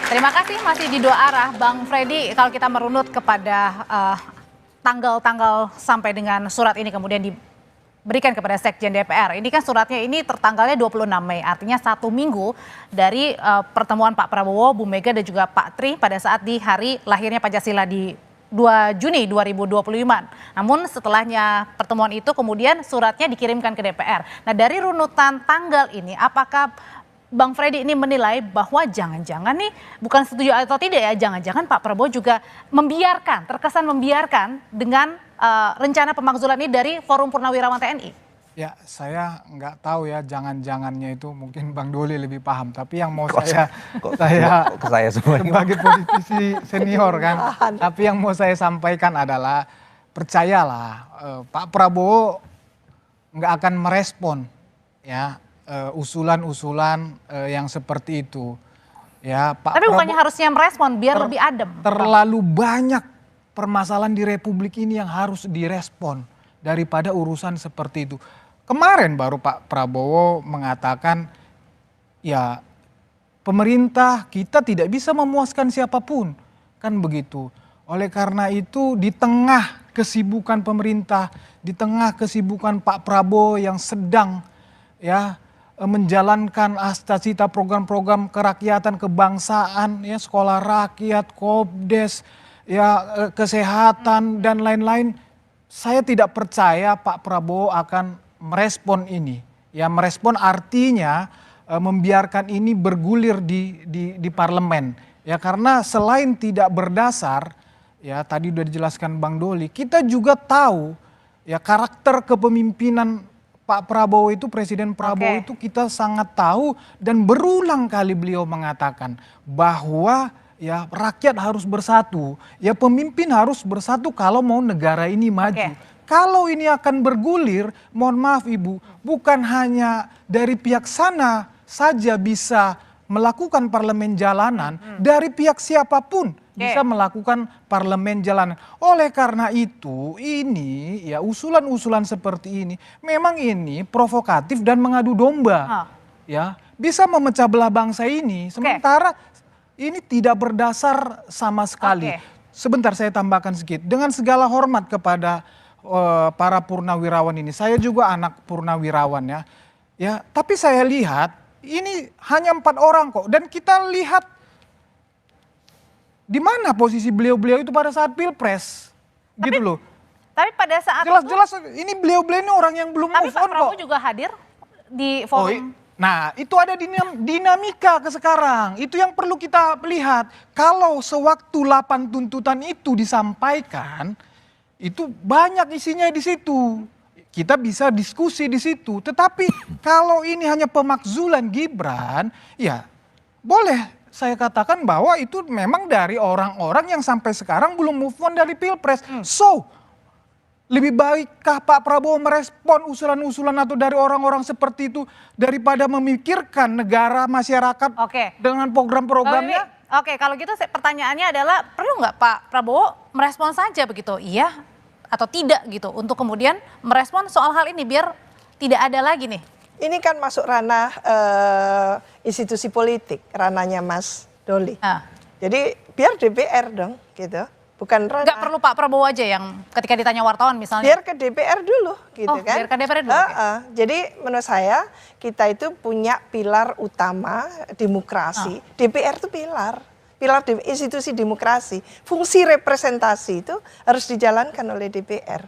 Terima kasih masih di dua arah, Bang Freddy. Kalau kita merunut kepada tanggal-tanggal sampai dengan surat ini kemudian diberikan kepada Sekjen DPR. Ini kan suratnya ini tertanggalnya 26 Mei, artinya 1 minggu dari pertemuan Pak Prabowo, Bu Mega dan juga Pak Tri pada saat di hari lahirnya Pancasila di 2 Juni 2025. Namun setelahnya pertemuan itu kemudian suratnya dikirimkan ke DPR. Nah dari runutan tanggal ini apakah Bang Freddy ini menilai bahwa jangan-jangan nih bukan setuju atau tidak ya, jangan-jangan Pak Prabowo juga terkesan membiarkan dengan rencana pemakzulan ini dari Forum Purnawirawan TNI? Ya, saya nggak tahu ya jangan-jangannya itu mungkin Bang Doli lebih paham. Tapi yang mau saya sebagai politisi senior kan, tapi yang mau saya sampaikan adalah percayalah Pak Prabowo nggak akan merespon ya usulan-usulan yang seperti itu. Ya, Pak Tapi Prabowo bukannya harusnya merespon biar lebih adem? Terlalu banyak permasalahan di Republik ini yang harus direspon daripada urusan seperti itu. Kemarin baru Pak Prabowo mengatakan ya pemerintah kita tidak bisa memuaskan siapapun, kan begitu. Oleh karena itu di tengah kesibukan pemerintah, di tengah kesibukan Pak Prabowo yang sedang ya menjalankan cita-cita program-program kerakyatan kebangsaan ya, sekolah rakyat, Kopdes, ya kesehatan dan lain-lain, saya tidak percaya Pak Prabowo akan merespon ini. Ya merespon artinya membiarkan ini bergulir di parlemen. Ya karena selain tidak berdasar, ya tadi udah dijelaskan Bang Doli, kita juga tahu ya karakter kepemimpinan Pak Prabowo itu, Presiden Prabowo itu kita sangat tahu dan berulang kali beliau mengatakan bahwa ya rakyat harus bersatu, ya pemimpin harus bersatu kalau mau negara ini maju. Kalau ini akan bergulir, mohon maaf Ibu, bukan hanya dari pihak sana saja bisa melakukan parlemen jalanan, dari pihak siapapun bisa melakukan parlemen jalanan. Oleh karena itu ini ya usulan-usulan seperti ini memang ini provokatif dan mengadu domba. Ya, bisa memecah belah bangsa ini. Sementara ini tidak berdasar sama sekali. Sebentar saya tambahkan sedikit. Dengan segala hormat kepada para purnawirawan ini. Saya juga anak purnawirawan ya. Ya, tapi saya lihat ini hanya 4 orang kok, dan kita lihat di mana posisi beliau-beliau itu pada saat Pilpres. Gitu loh. Tapi pada saat jelas-jelas ini beliau-beliau ini orang yang belum move on kok. Tapi Pak Prabowo juga hadir di forum. Nah, itu ada dinamika ke sekarang. Itu yang perlu kita lihat. Kalau sewaktu 8 tuntutan itu disampaikan, itu banyak isinya di situ. Kita bisa diskusi di situ. Tetapi kalau ini hanya pemakzulan Gibran, ya boleh saya katakan bahwa itu memang dari orang-orang yang sampai sekarang belum move on dari Pilpres. So, lebih baikkah Pak Prabowo merespon usulan-usulan atau dari orang-orang seperti itu daripada memikirkan negara, masyarakat dengan program-programnya? Oke, kalau gitu pertanyaannya adalah perlu nggak Pak Prabowo merespon saja begitu, iya atau tidak gitu, untuk kemudian merespon soal hal ini biar tidak ada lagi nih. Ini kan masuk ranah institusi politik, ranahnya Mas Doli. Jadi biar DPR dong gitu. Bukan ranah. Nggak perlu Pak Prabowo aja yang ketika ditanya wartawan misalnya. Biar ke DPR dulu gitu kan. Biar ke DPR dulu. Jadi menurut saya kita itu punya pilar utama demokrasi. DPR itu pilar institusi demokrasi. Fungsi representasi itu harus dijalankan oleh DPR.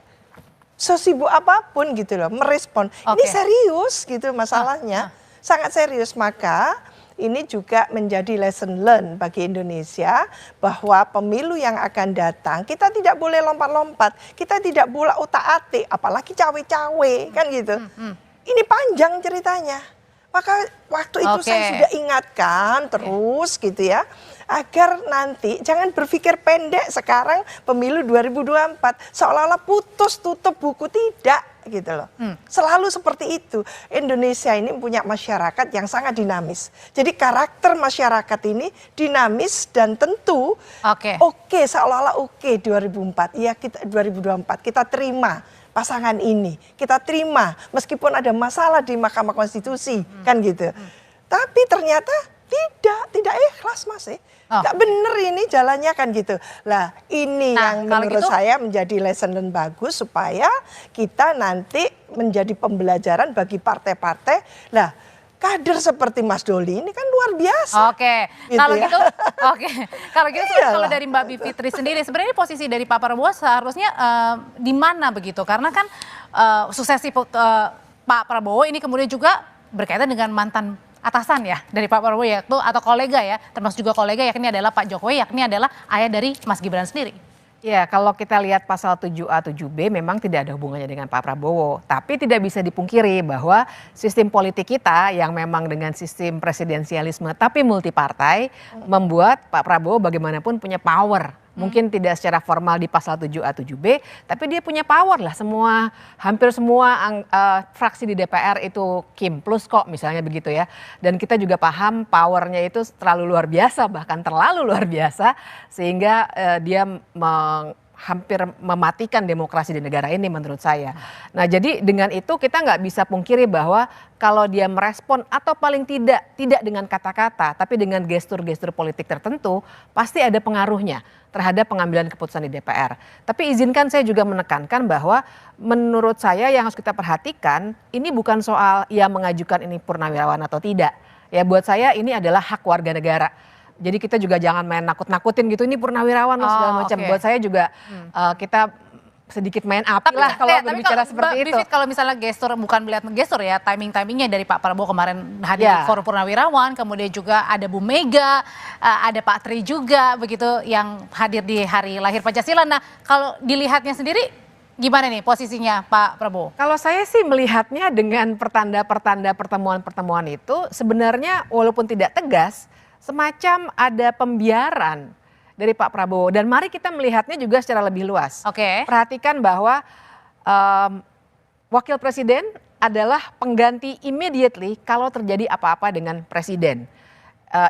Sesibuk apapun gitu loh, merespon. Ini serius gitu masalahnya. Sangat serius, maka ini juga menjadi lesson learn bagi Indonesia bahwa pemilu yang akan datang kita tidak boleh lompat-lompat, kita tidak boleh otak-atik, apalagi cawe-cawe kan gitu. Ini panjang ceritanya. Maka waktu itu saya sudah ingatkan terus gitu ya, agar nanti jangan berpikir pendek sekarang pemilu 2024 seolah-olah putus tutup buku, tidak gitu loh. Selalu seperti itu. Indonesia ini punya masyarakat yang sangat dinamis. Jadi karakter masyarakat ini dinamis dan tentu seolah-olah 2004. Ya kita 2024 kita terima pasangan ini. Kita terima meskipun ada masalah di Mahkamah Konstitusi kan gitu. Tapi ternyata Tidak ikhlas Mas. Nggak bener ini jalannya kan gitu. Lah ini Nah, yang kalau menurut gitu- saya menjadi lesson learned bagus supaya kita nanti menjadi pembelajaran bagi partai-partai. Lah kader seperti Mas Doli ini kan luar biasa. Oke, Gitu kalau ya. gitu, oke, kalau gitu Iyalah. kalau dari Mbak Bivitri sendiri, sebenarnya posisi dari Pak Prabowo seharusnya di mana begitu? Karena kan suksesi Pak Prabowo ini kemudian juga berkaitan dengan mantan atasan ya dari Pak Prabowo yaitu atau kolega ya, termasuk juga kolega yakni adalah Pak Jokowi, yakni adalah ayah dari Mas Gibran sendiri. Ya, kalau kita lihat pasal 7A, 7B memang tidak ada hubungannya dengan Pak Prabowo. Tapi tidak bisa dipungkiri bahwa sistem politik kita yang memang dengan sistem presidensialisme tapi multipartai membuat Pak Prabowo bagaimanapun punya power. Mungkin tidak secara formal di pasal 7A, 7B, tapi dia punya power lah. Hampir semua fraksi di DPR itu Kim plus kok misalnya begitu ya. Dan kita juga paham powernya itu terlalu luar biasa, bahkan terlalu luar biasa. Sehingga dia hampir mematikan demokrasi di negara ini menurut saya. Nah jadi dengan itu kita nggak bisa pungkiri bahwa kalau dia merespon atau paling tidak dengan kata-kata tapi dengan gestur-gestur politik tertentu pasti ada pengaruhnya terhadap pengambilan keputusan di DPR. Tapi izinkan saya juga menekankan bahwa menurut saya yang harus kita perhatikan ini bukan soal ia mengajukan ini purnawirawan atau tidak. Ya buat saya ini adalah hak warga negara. Jadi kita juga jangan main nakut-nakutin gitu, ini purnawirawan loh segala macam. Oke. Buat saya juga kita sedikit main api lah kalau berbicara seperti itu. Bivit, kalau misalnya gestur, bukan melihat gestur ya, timingnya dari Pak Prabowo kemarin hadir di Forum Purnawirawan, kemudian juga ada Bu Mega, ada Pak Tri juga begitu yang hadir di hari lahir Pancasila. Nah kalau dilihatnya sendiri gimana nih posisinya Pak Prabowo? Kalau saya sih melihatnya dengan pertanda-pertanda pertemuan-pertemuan itu sebenarnya walaupun tidak tegas, semacam ada pembiaran dari Pak Prabowo. Dan mari kita melihatnya juga secara lebih luas. Oke. Perhatikan bahwa wakil presiden adalah pengganti immediately kalau terjadi apa-apa dengan presiden.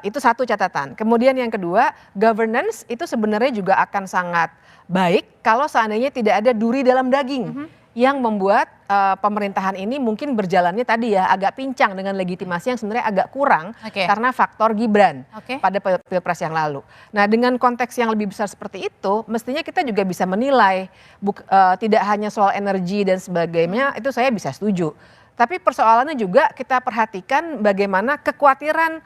Itu satu catatan. Kemudian yang kedua, governance itu sebenarnya juga akan sangat baik kalau seandainya tidak ada duri dalam daging. Yang membuat pemerintahan ini mungkin berjalannya tadi ya agak pincang dengan legitimasi yang sebenarnya agak kurang karena faktor Gibran pada pilpres yang lalu. Nah dengan konteks yang lebih besar seperti itu mestinya kita juga bisa menilai tidak hanya soal energi dan sebagainya itu saya bisa setuju. Tapi persoalannya juga kita perhatikan bagaimana kekhawatiran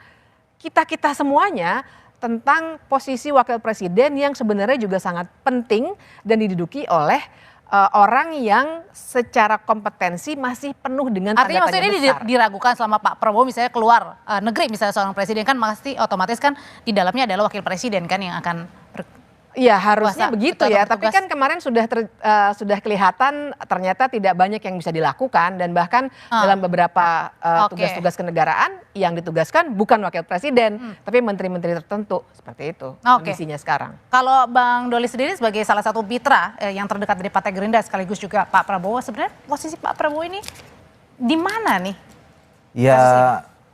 kita semuanya tentang posisi wakil presiden yang sebenarnya juga sangat penting dan diduduki oleh orang yang secara kompetensi masih penuh dengan tanda Artinya tanya maksudnya ini besar. diragukan selama Pak Prabowo misalnya keluar negeri misalnya seorang presiden kan pasti otomatis kan di dalamnya adalah wakil presiden kan yang akan Iya harusnya Kuasa, begitu betul, ya, atau tapi bertugas. kan kemarin sudah kelihatan ternyata tidak banyak yang bisa dilakukan dan bahkan dalam beberapa tugas-tugas kenegaraan yang ditugaskan bukan wakil presiden tapi menteri-menteri tertentu seperti itu kondisinya sekarang. Kalau Bang Doli sendiri sebagai salah satu mitra yang terdekat dari Partai Gerindra sekaligus juga Pak Prabowo sebenarnya posisi Pak Prabowo ini di mana nih? Ya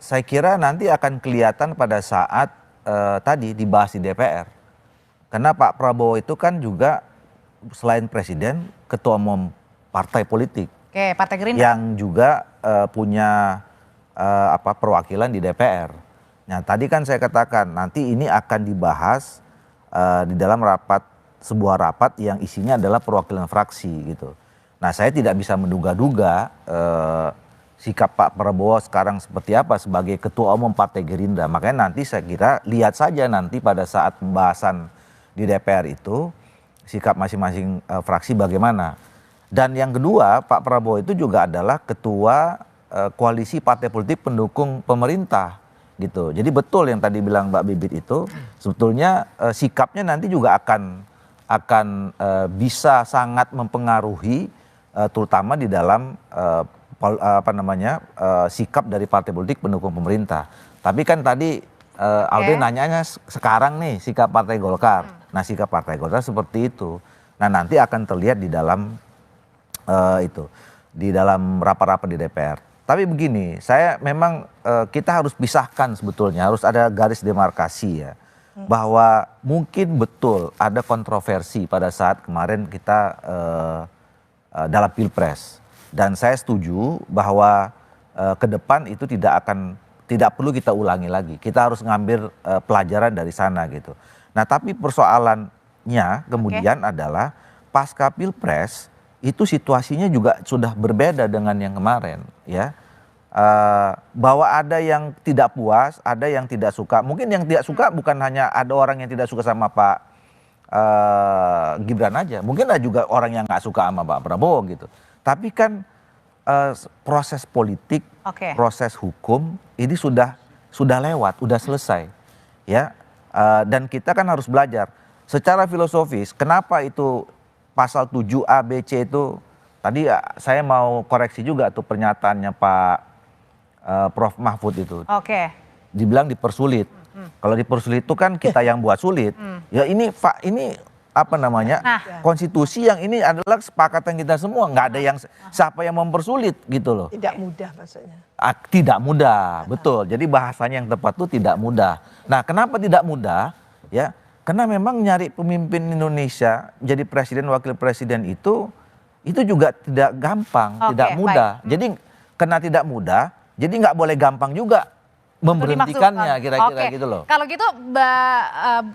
saya kira nanti akan kelihatan pada saat tadi dibahas di DPR. Karena Pak Prabowo itu kan juga selain presiden, ketua umum partai politik. Oke, Partai Gerindra. Yang juga punya perwakilan di DPR. Nah tadi kan saya katakan nanti ini akan dibahas di dalam sebuah rapat yang isinya adalah perwakilan fraksi gitu. Nah saya tidak bisa menduga-duga sikap Pak Prabowo sekarang seperti apa sebagai ketua umum Partai Gerindra. Makanya nanti saya kira lihat saja nanti pada saat pembahasan di DPR itu sikap masing-masing fraksi bagaimana. Dan yang kedua Pak Prabowo itu juga adalah ketua koalisi partai politik pendukung pemerintah gitu. Jadi betul yang tadi bilang Mbak Bibit itu sebetulnya sikapnya nanti juga akan bisa sangat mempengaruhi terutama di dalam sikap dari partai politik pendukung pemerintah. Tapi kan tadi Alde nanyanya sekarang nih sikap Partai Golkar. Nah sikap Partai Golkar seperti itu. Nah nanti akan terlihat di dalam di dalam rapat-rapat di DPR. Tapi begini, memang kita harus pisahkan sebetulnya, harus ada garis demarkasi ya. Bahwa mungkin betul ada kontroversi pada saat kemarin kita dalam Pilpres. Dan saya setuju bahwa ke depan itu tidak akan tidak perlu kita ulangi lagi. Kita harus ngambil pelajaran dari sana gitu. Nah, tapi persoalannya kemudian adalah pasca Pilpres itu situasinya juga sudah berbeda dengan yang kemarin, ya. Bahwa ada yang tidak puas, ada yang tidak suka. Mungkin yang tidak suka bukan hanya ada orang yang tidak suka sama Pak Gibran aja. Mungkin ada juga orang yang nggak suka sama Pak Prabowo gitu. Tapi kan proses politik, proses hukum ini sudah lewat, sudah selesai, ya. Dan kita kan harus belajar secara filosofis. Kenapa itu pasal 7A, B, C itu tadi saya mau koreksi juga tuh pernyataannya Pak Prof Mahfud itu. Dibilang dipersulit. Kalau dipersulit itu kan kita yang buat sulit. Ya ini apa namanya, konstitusi yang ini adalah kesepakatan kita semua, nggak ada yang siapa yang mempersulit gitu loh. Tidak mudah maksudnya. Tidak mudah, betul. Jadi bahasanya yang tepat itu tidak mudah. Nah, kenapa tidak mudah? Ya, karena memang nyari pemimpin Indonesia jadi presiden wakil presiden itu juga tidak gampang, tidak mudah. Jadi karena tidak mudah, jadi nggak boleh gampang juga memberhentikannya kira-kira gitu loh. Kalau gitu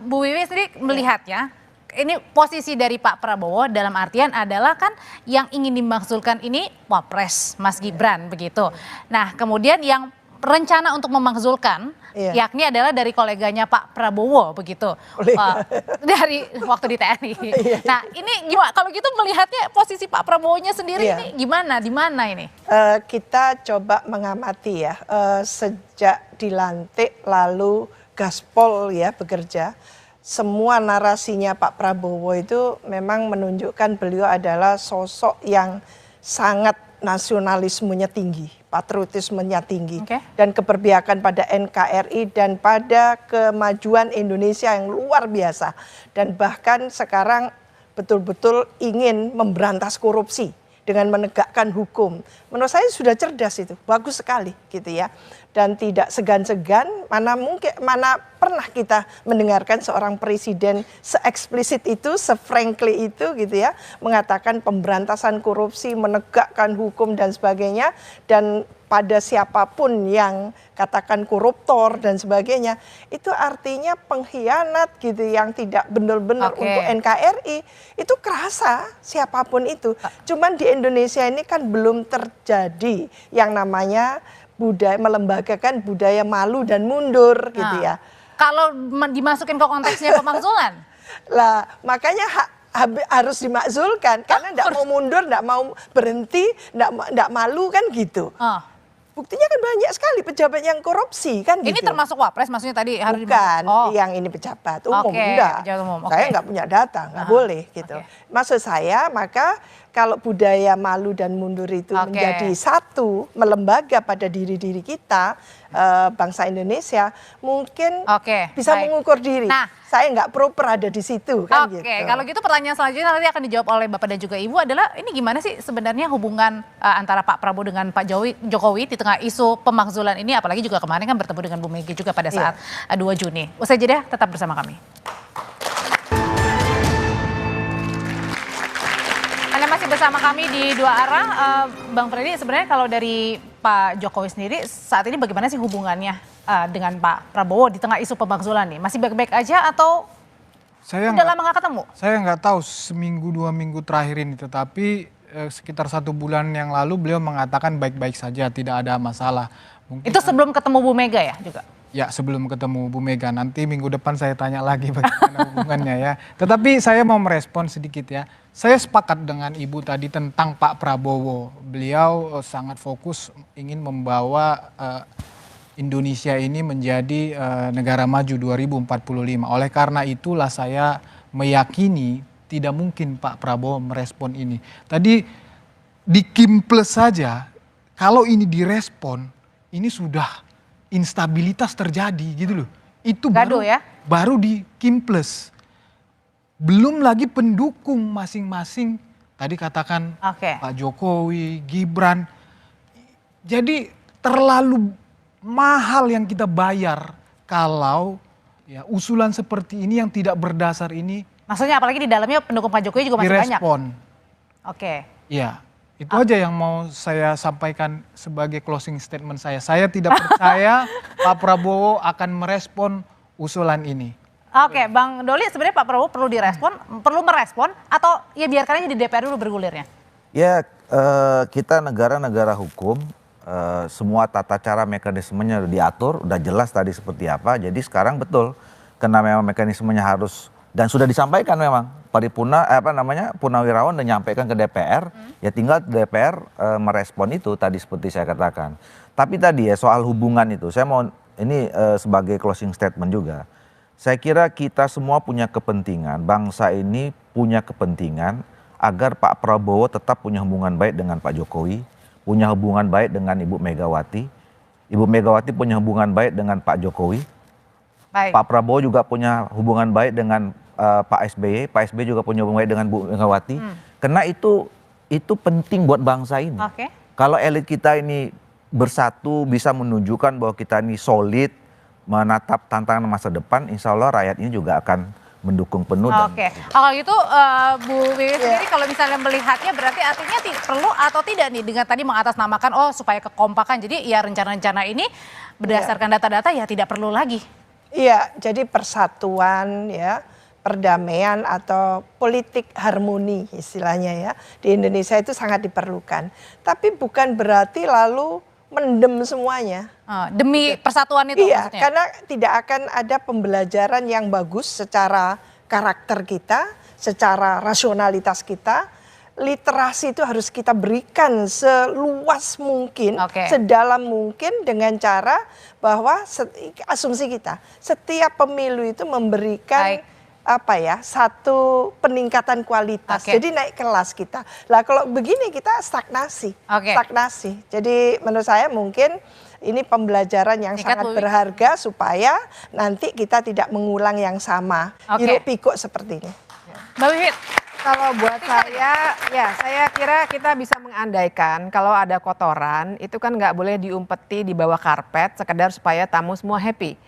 Bu Wiwi sendiri melihatnya, ini posisi dari Pak Prabowo dalam artian adalah kan yang ingin dimaksudkan ini Wapres Mas Gibran begitu. Nah kemudian yang rencana untuk memakzulkan yakni adalah dari koleganya Pak Prabowo begitu. Dari waktu di TNI. Nah ini gimana kalau gitu melihatnya posisi Pak Prabowo-nya sendiri ini gimana, di mana ini? Kita coba mengamati ya, sejak dilantik lalu gaspol ya bekerja. Semua narasinya Pak Prabowo itu memang menunjukkan beliau adalah sosok yang sangat nasionalismenya tinggi, patriotismenya tinggi, dan keberpihakan pada NKRI dan pada kemajuan Indonesia yang luar biasa. Dan bahkan sekarang betul-betul ingin memberantas korupsi dengan menegakkan hukum. Menurut saya sudah cerdas itu, bagus sekali gitu ya. Dan tidak segan-segan, mana pernah kita mendengarkan seorang presiden se-eksplisit itu, se-frankly itu gitu ya, mengatakan pemberantasan korupsi, menegakkan hukum dan sebagainya, dan pada siapapun yang katakan koruptor dan sebagainya, itu artinya pengkhianat gitu yang tidak benar-benar untuk NKRI, itu kerasa siapapun itu. Cuman di Indonesia ini kan belum terjadi yang namanya budaya, melembagakan budaya malu dan mundur gitu ya. Kalau dimasukin ke konteksnya pemakzulan? Lah makanya harus dimakzulkan karena tidak mau mundur, tidak mau berhenti, tidak malu kan gitu. Buktinya kan banyak sekali pejabat yang korupsi kan gitu. Ini termasuk Wapres maksudnya tadi? Bukan, yang ini pejabat umum, enggak. Saya nggak punya data, nggak boleh gitu. Maksud saya maka kalau budaya malu dan mundur itu menjadi satu, melembaga pada diri-diri kita, bangsa Indonesia, mungkin bisa mengukur diri. Saya nggak proper ada di situ kan gitu. Kalau gitu pertanyaan selanjutnya nanti akan dijawab oleh Bapak dan juga Ibu adalah ini gimana sih sebenarnya hubungan antara Pak Prabowo dengan Pak Jokowi di tengah isu pemakzulan ini, apalagi juga kemarin kan bertemu dengan Bu Mega juga pada saat 2 Juni. Usai jeda tetap bersama kami. Anda masih bersama kami di Dua Arah. Bang Freddy, sebenarnya kalau dari Pak Jokowi sendiri saat ini bagaimana sih hubungannya dengan Pak Prabowo di tengah isu pemakzulan nih? Masih baik-baik aja atau udah lama nggak ketemu? Saya nggak tahu seminggu 2 minggu terakhir ini, tetapi sekitar 1 bulan yang lalu beliau mengatakan baik-baik saja, tidak ada masalah. Mungkin itu sebelum ketemu Bu Mega ya juga? Ya sebelum ketemu Bu Mega, nanti minggu depan saya tanya lagi bagaimana hubungannya ya. Tetapi saya mau merespon sedikit ya. Saya sepakat dengan Ibu tadi tentang Pak Prabowo. Beliau sangat fokus ingin membawa Indonesia ini menjadi negara maju 2045. Oleh karena itulah saya meyakini tidak mungkin Pak Prabowo merespon ini. Tadi di Kim Plus saja, kalau ini direspon, ini sudah instabilitas terjadi gitu loh. Itu baru di Kim Plus. Belum lagi pendukung masing-masing, tadi katakan Pak Jokowi, Gibran. Jadi terlalu mahal yang kita bayar kalau ya usulan seperti ini yang tidak berdasar ini. Maksudnya apalagi di dalamnya pendukung Pak Jokowi juga masih banyak. Direspon. Oke. Ya, Itu aja yang mau saya sampaikan sebagai closing statement saya. Saya tidak percaya Pak Prabowo akan merespon usulan ini. Oke, Bang Doli, sebenarnya Pak Prabowo perlu merespon atau ya biarkan aja di DPR dulu bergulirnya? Ya, kita negara-negara hukum, semua tata cara mekanismenya udah diatur, udah jelas tadi seperti apa. Jadi sekarang betul, karena memang mekanismenya harus dan sudah disampaikan memang paripurna Purnawirawan dan nyampaikan ke DPR, ya tinggal DPR merespon itu tadi seperti saya katakan. Tapi tadi ya soal hubungan itu, saya mau ini sebagai closing statement juga. Saya kira kita semua punya kepentingan, bangsa ini punya kepentingan agar Pak Prabowo tetap punya hubungan baik dengan Pak Jokowi, punya hubungan baik dengan Ibu Megawati. Ibu Megawati punya hubungan baik dengan Pak Jokowi. Baik. Pak Prabowo juga punya hubungan baik dengan Pak SBY juga punya hubungan baik dengan Bu Megawati. Karena itu penting buat bangsa ini. Oke. Kalau elit kita ini bersatu bisa menunjukkan bahwa kita ini solid, menatap tantangan masa depan, insya Allah rakyat ini juga akan mendukung penuh. Oke, kalau gitu Bu Wiwi sendiri kalau misalnya melihatnya berarti artinya perlu atau tidak nih dengan tadi mengatasnamakan supaya kekompakan, jadi ya rencana-rencana ini berdasarkan data-data ya tidak perlu lagi. Iya, jadi persatuan ya, perdamaian atau politik harmoni istilahnya ya di Indonesia itu sangat diperlukan. Tapi bukan berarti lalu mendem semuanya. Demi persatuan itu iya, maksudnya? karena tidak akan ada pembelajaran yang bagus secara karakter kita, secara rasionalitas kita. Literasi itu harus kita berikan seluas mungkin, sedalam mungkin dengan cara bahwa asumsi kita, setiap pemilu itu memberikan satu peningkatan kualitas. Jadi naik kelas kita. Lah kalau begini kita stagnasi. Stagnasi. Jadi menurut saya mungkin ini pembelajaran yang sangat berharga supaya nanti kita tidak mengulang yang sama. Hiruk pikuk seperti ini. Mbak Wiwi, kalau buat saya kira kita bisa mengandaikan kalau ada kotoran itu kan nggak boleh diumpeti di bawah karpet sekedar supaya tamu semua happy.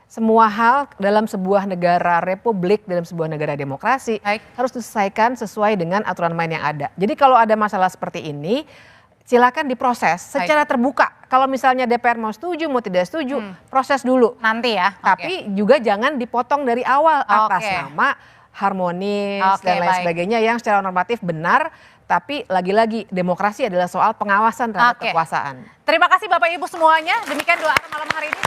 Semua hal dalam sebuah negara republik, dalam sebuah negara demokrasi harus diselesaikan sesuai dengan aturan main yang ada. Jadi kalau ada masalah seperti ini, silakan diproses secara terbuka. Kalau misalnya DPR mau setuju, mau tidak setuju, proses dulu. Nanti ya. Tapi juga jangan dipotong dari awal atas nama harmonis dan lain sebagainya yang secara normatif benar. Tapi lagi-lagi demokrasi adalah soal pengawasan terhadap kekuasaan. Terima kasih Bapak Ibu semuanya. Demikian doa malam hari ini.